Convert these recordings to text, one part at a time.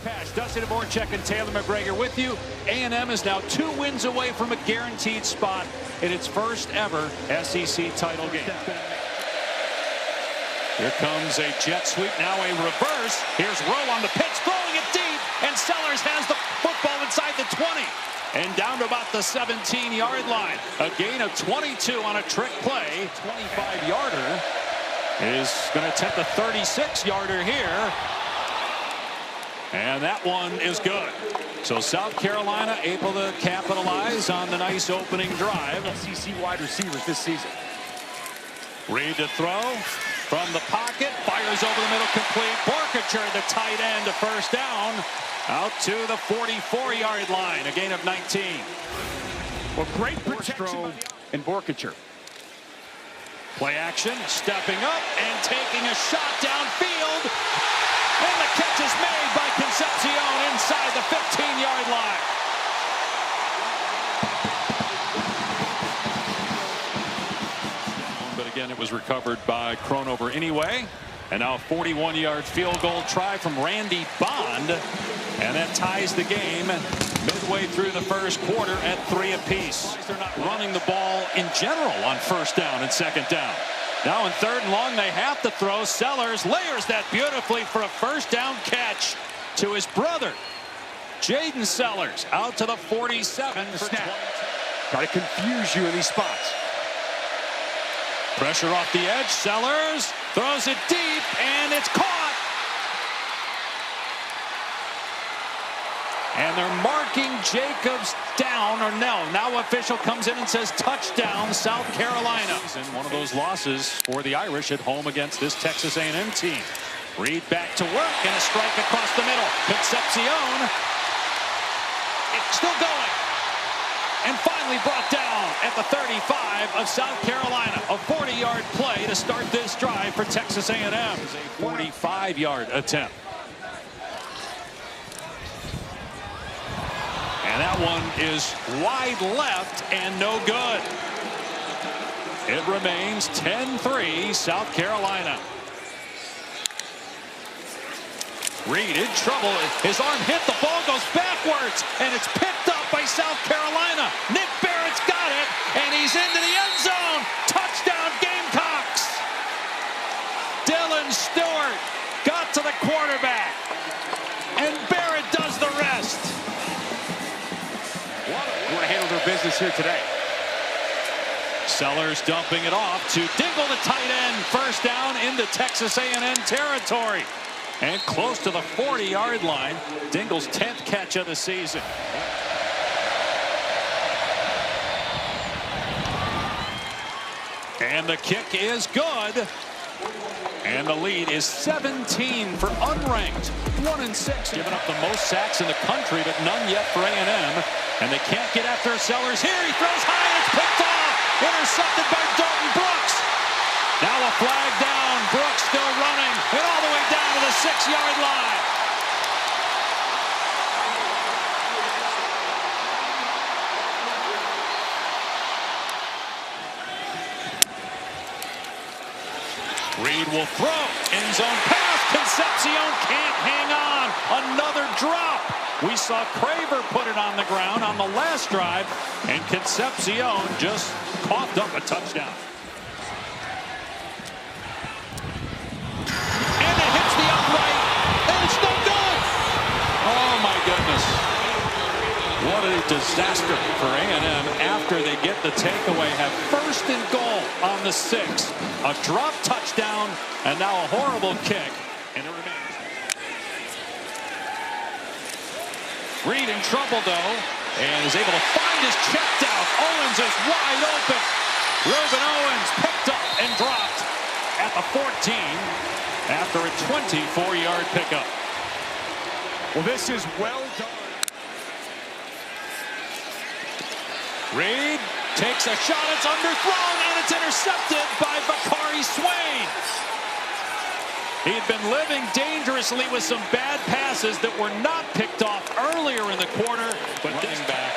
Pass, Dustin Dvorak and Taylor McGregor with you. A&M is now 2 wins away from a guaranteed spot in its first ever SEC title game. Here comes a jet sweep, now a reverse. Here's Rowe on the pitch, throwing it deep, and Sellers has the football inside the 20 and down to about the 17-yard line. A gain of 22 on a trick play. 25-yarder is going to attempt a 36-yarder here. And that one is good. So South Carolina able to capitalize on the nice opening drive. SEC wide receivers this season. Reed to throw from the pocket, fires over the middle, complete. Borkacher, the tight end, to first down, out to the 44-yard line, a gain of 19. Well, great protection in Borkacher. Play action, stepping up and taking a shot downfield, and the catch is made by Concepcion inside the 15-yard line. But again, it was recovered by Kronover anyway. And now a 41-yard field goal try from Randy Bond. And that ties the game midway through the first quarter at 3 apiece. They're not running the ball in general on first down and second down. Now in third and long, they have to throw. Sellers layers that beautifully for a first down catch to his brother, Jaden Sellers, out to the 47. Snap. Got to confuse you in these spots. Pressure off the edge. Sellers throws it deep, and it's caught. And they're marking Jacobs down, or no. Now official comes in and says touchdown, South Carolina. One of those losses for the Irish at home against this Texas A&M team. Reed back to work, and a strike across the middle. Concepcion. It's still going. And finally brought down at the 35 of South Carolina. A 40-yard play to start this drive for Texas A&M. A 45-yard attempt. And that one is wide left and no good. It remains 10-3 South Carolina. Reed in trouble. His arm hit. The ball goes backwards, and it's picked up by South Carolina. Nick Barrett's got it, and he's into the end zone. Touchdown, Gamecocks. Dylan Stewart got to the quarterback, and Barrett does the rest. Want to handle their business here today. Sellers dumping it off to Dingle, the tight end. First down into Texas A&M territory. And close to the 40-yard line. Dingle's 10th catch of the season. And the kick is good. And the lead is 17 for unranked. 1-6. Giving up the most sacks in the country, but none yet for A&M. And they can't get after Sellers here. He throws high, and it's picked off. Intercepted by Dalton Brooks. Now a flag down. Brooks still running, and all the way down to the 6-yard line. Reed will throw. End zone pass. Concepcion can't hang on. Another drop. We saw Craver put it on the ground on the last drive, and Concepcion just coughed up a touchdown. And it hits the upright, and it's no good. Oh, my goodness. What a disaster for A&M after they get the takeaway. Have first and goal on the 6. A drop touchdown, and now a horrible kick. And it remains. Reed in trouble, though, and is able to find his check down. Owens is wide open. Reuben Owens picked up and dropped at the 14 after a 24-yard pickup. Well, this is well done. Reed takes a shot. It's underthrown, and it's intercepted by Bakari Swain. He'd been living dangerously with some bad passes that were not picked off earlier in the quarter, but running back.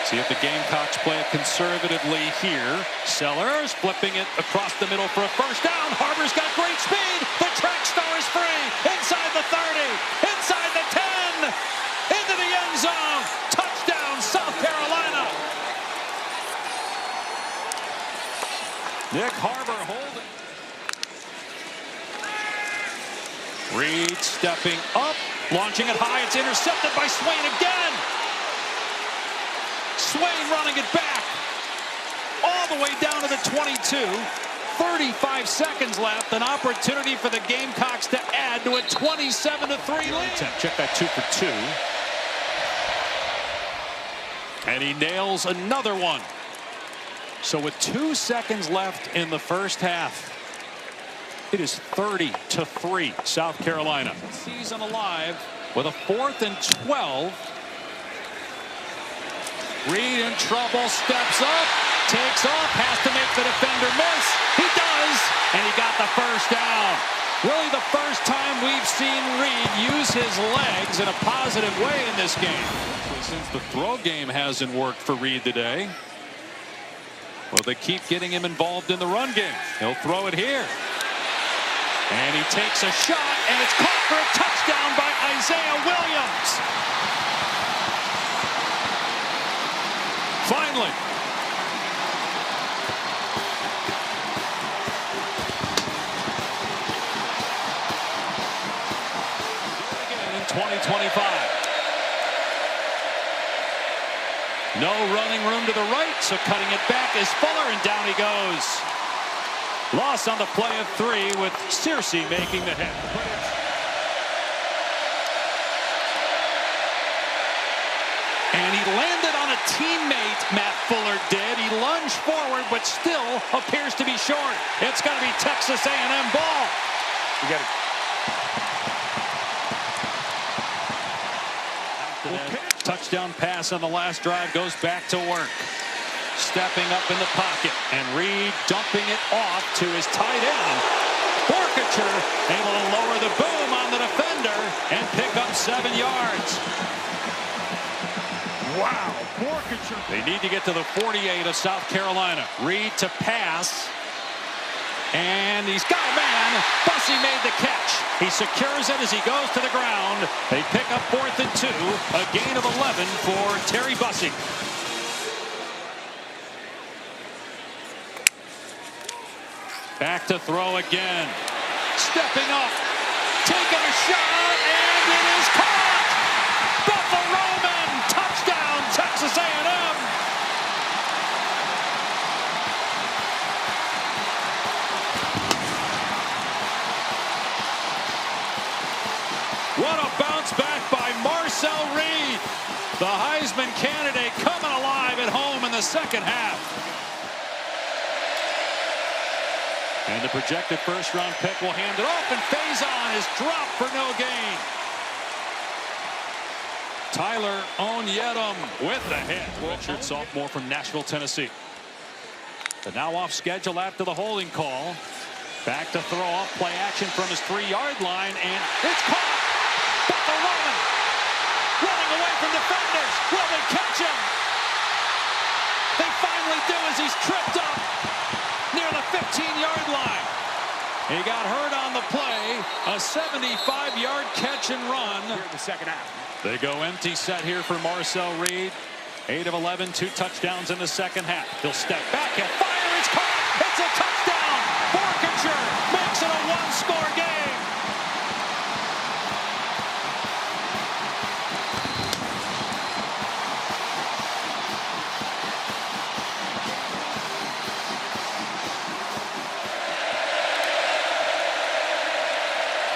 See if the Gamecocks play it conservatively here. Sellers flipping it across the middle for a first down. Harbor's got great speed. The track star is free inside the 30. inside the 10, into the end zone. Touchdown, South Carolina. Nick Harbor holding. Reed stepping up, launching it high. It's intercepted by Swain again. Swain running it back all the way down to the 22. 35 seconds left. An opportunity for the Gamecocks to add to a 27-3 lead. Check that 2 for 2. And he nails another one. So with 2 seconds left in the first half, it is 30-3 South Carolina. Season alive with a 4th and 12. Reed in trouble, steps up, takes off, has to make the defender miss. He does, and he got the first down. Really the first time we've seen Reed use his legs in a positive way in this game. Since the throw game hasn't worked for Reed today, well, they keep getting him involved in the run game. He'll throw it here. And he takes a shot, and it's caught for a touchdown by Isaiah Williams. Finally. Again in 2025. No running room to the right, so cutting it back is Fuller, and down he goes. Loss on the play of 3 with Searcy making the hit. And he landed on a teammate, Matt Fuller did. He lunged forward, but still appears to be short. It's going to be Texas A&M ball. You got it. Touchdown pass on the last drive goes back to work. Stepping up in the pocket, and Reed dumping it off to his tight end. Borkacher able to lower the boom on the defender and pick up 7 yards. Wow, Borkacher. They need to get to the 48 of South Carolina. Reed to pass. And he's got a man. Bussey made the catch. He secures it as he goes to the ground. They pick up 4th and 2. A gain of 11 for Terry Bussey. Back to throw again. Stepping up. Taking a shot. And it is caught. Buffalo Roman. Touchdown, Texas A&M. What a bounce back by Marcel Reed. The Heisman candidate coming alive at home in the second half. And the projected first-round pick will hand it off, and Faison is dropped for no gain. Tyler Onyedum with the hit. Richard, sophomore from Nashville, Tennessee. But now off schedule after the holding call. Back to throw off play action from his 3-yard line, and it's caught. Buffalo Roman running away from defenders. Will they catch him? They finally do as he's tripped up near the 15-yard line. He got hurt on the play. A 75-yard catch and run. Here in the second half. They go empty set here for Marcel Reed. 8 of 11, 2 touchdowns in the second half. He'll step back and fire. It's caught. It's a touchdown. Borkacher makes it a 1-score game.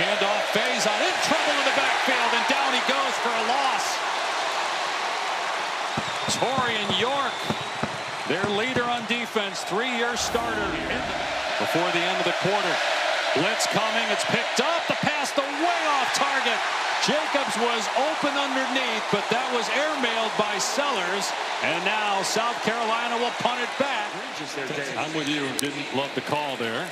Handoff, Faison in trouble in the backfield, and down he goes for a loss. Torian York, their leader on defense, 3-year starter before the end of the quarter. Blitz coming, it's picked up, the pass the way off target. Jacobs was open underneath, but that was airmailed by Sellers, and now South Carolina will punt it back. I'm with you, didn't love the call there.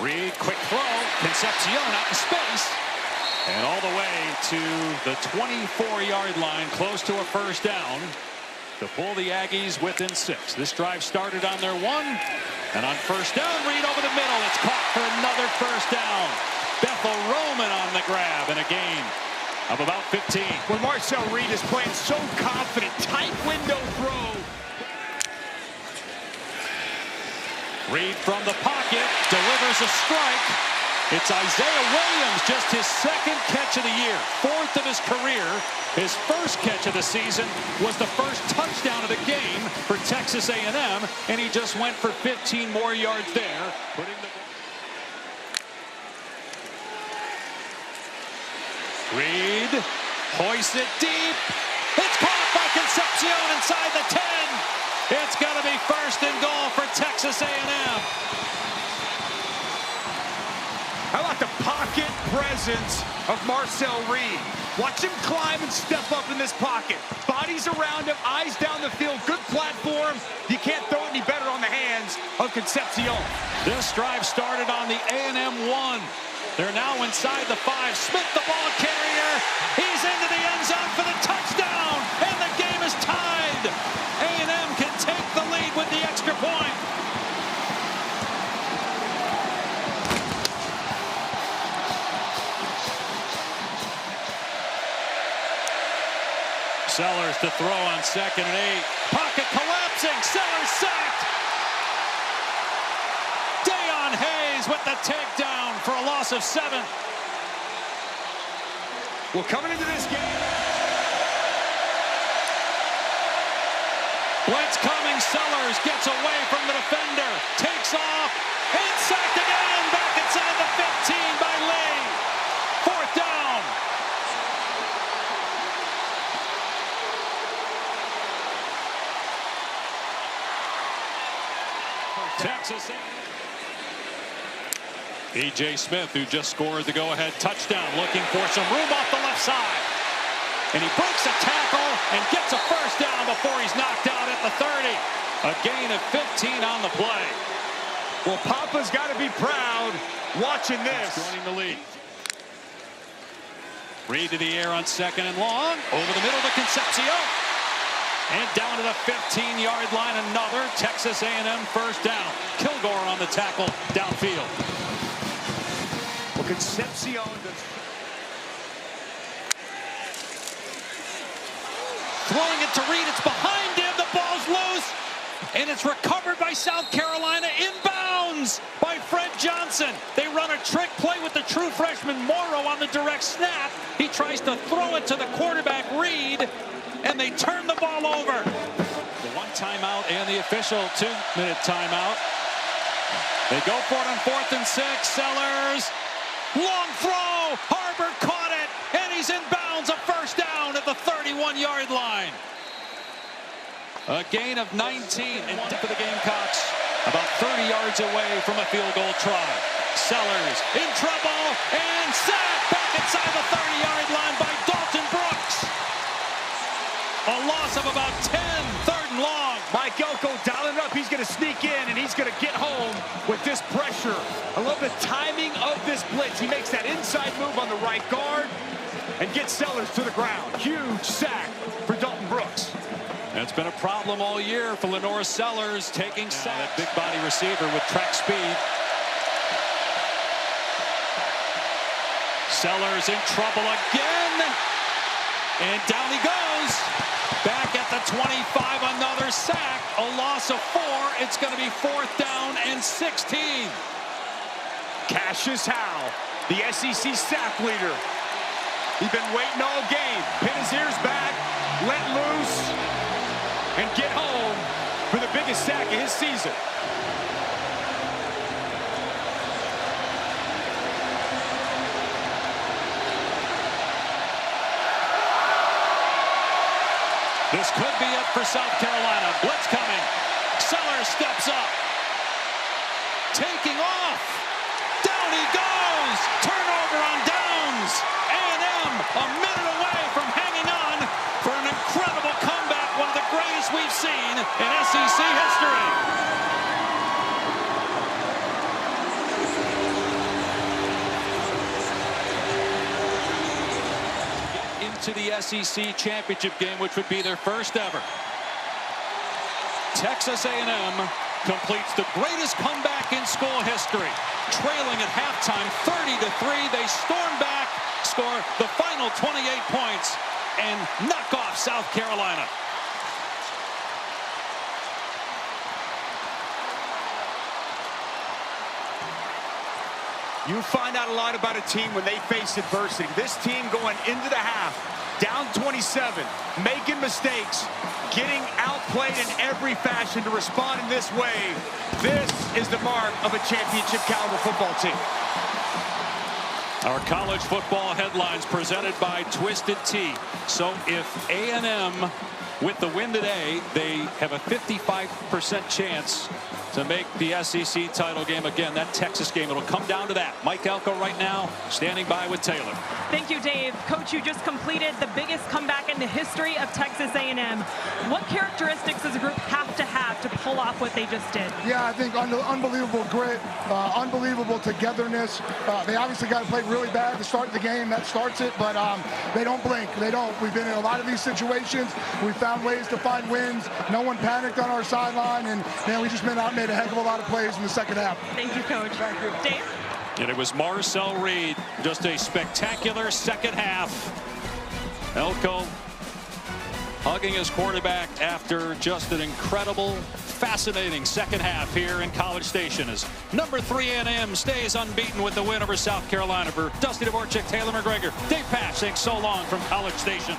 Reed, quick throw, Concepcion out in space, and all the way to the 24-yard line, close to a first down, to pull the Aggies within 6. This drive started on their 1, and on first down, Reed over the middle. It's caught for another first down. Bethel Roman on the grab and a gain of about 15. When Marcel Reed is playing so confident, tight window throw. Reed from the pocket delivers a strike. It's Isaiah Williams, just his second catch of the year, fourth of his career. His first catch of the season was the first touchdown of the game for Texas A&M, and he just went for 15 more yards there. Reed hoists it deep. It's caught by Concepcion inside the 10. It's going to be first and goal for Texas A&M. How about the pocket presence of Marcel Reed? Watch him climb and step up in this pocket. Bodies around him, eyes down the field, good platform. You can't throw it any better on the hands of Concepcion. This drive started on the A&M 1. They're now inside the 5. Smith, the ball carrier. He's into the end zone for the touchdown, and the game is tied. A&M can take the lead with the extra point. Sellers to throw on 2nd and 8. Pocket collapsing. Sellers sacked. Deion Hayes with the takedown for a loss of 7. Well, coming into this game. Blitz coming. Sellers gets away from the defender. Takes off. And sacked again. Back inside the 15 by Lee. 4th down. Texas. E.J. Smith, who just scored the go-ahead touchdown, looking for some room off the left side. And he breaks a tackle and gets a first down before he's knocked out at the 30. A gain of 15 on the play. Well, Papa's got to be proud watching this. Joining the lead. Reed to the air on 2nd and long. Over the middle to Concepcion. And down to the 15-yard line, another Texas A&M first down. Kilgore on the tackle downfield. Well, Concepcion does. Throwing it to Reed, it's behind him, the ball's loose, and it's recovered by South Carolina, inbounds by Fred Johnson. They run a trick play with the true freshman Morrow on the direct snap. He tries to throw it to the quarterback, Reed, and they turn the ball over. The 1 timeout and the official 2-minute timeout. They go for it on 4th and 6. Sellers, long throw. Harbor caught it, and he's in bounds. A first down at the 31-yard line. A gain of 19 and for the Gamecocks. About 30 yards away from a field goal try. Sellers in trouble and sacked back inside the 30-yard line by Dalton Brooks. A loss of about 10, 3rd and long. Mike Elko dialing it up. He's going to sneak in, and he's going to get home with this pressure. I love the timing of this blitz. He makes that inside move on the right guard and gets Sellers to the ground. Huge sack for Dalton Brooks. That's been a problem all year for Lenore Sellers, taking sacks. That big body receiver with track speed. Sellers in trouble again. And down he goes. Back at the 25, another sack. A loss of 4. It's going to be 4th down and 16. Cassius Howell, the SEC sack leader. He's been waiting all game. Pin his ears back, let loose, and get home for the biggest sack of his season. This could be it for South Carolina. Blitz coming. Sellers steps up. Taking off. Down he goes. Turnover on downs. A&M a minute away from hanging on for an incredible comeback. One of the greatest we've seen in SEC history. To the SEC championship game, which would be their first ever. Texas A&M completes the greatest comeback in school history. Trailing at halftime 30-3, they storm back, score the final 28 points, and knock off South Carolina. You find out a lot about a team when they face adversity. This team going into the half, down 27, making mistakes, getting outplayed in every fashion to respond in this way. This is the mark of a championship caliber football team. Our college football headlines presented by Twisted Tea. So if A&M with the win today, they have a 55% chance to make the SEC title game again. That Texas game, it'll come down to that. Mike Elko right now standing by with Taylor. Thank you, Dave. Coach, you just completed the biggest comeback in the history of Texas A&M. What characteristics does a group have to pull off what they just did? Yeah, I think unbelievable grit, unbelievable togetherness. They obviously got to play really bad to start the game. That starts it, but they don't blink. They don't. We've been in a lot of these situations. We found ways to find wins. No one panicked on our sideline, and we just made a heck of a lot of plays in the second half. Thank you, Coach. Thank you. Dave? And it was Marcel Reed. Just a spectacular second half. Elko hugging his quarterback after just an incredible, fascinating second half here in College Station as number 3 A&M stays unbeaten with the win over South Carolina. For Dusty Dvorak, Taylor McGregor, Dave Pasch, thanks so long from College Station.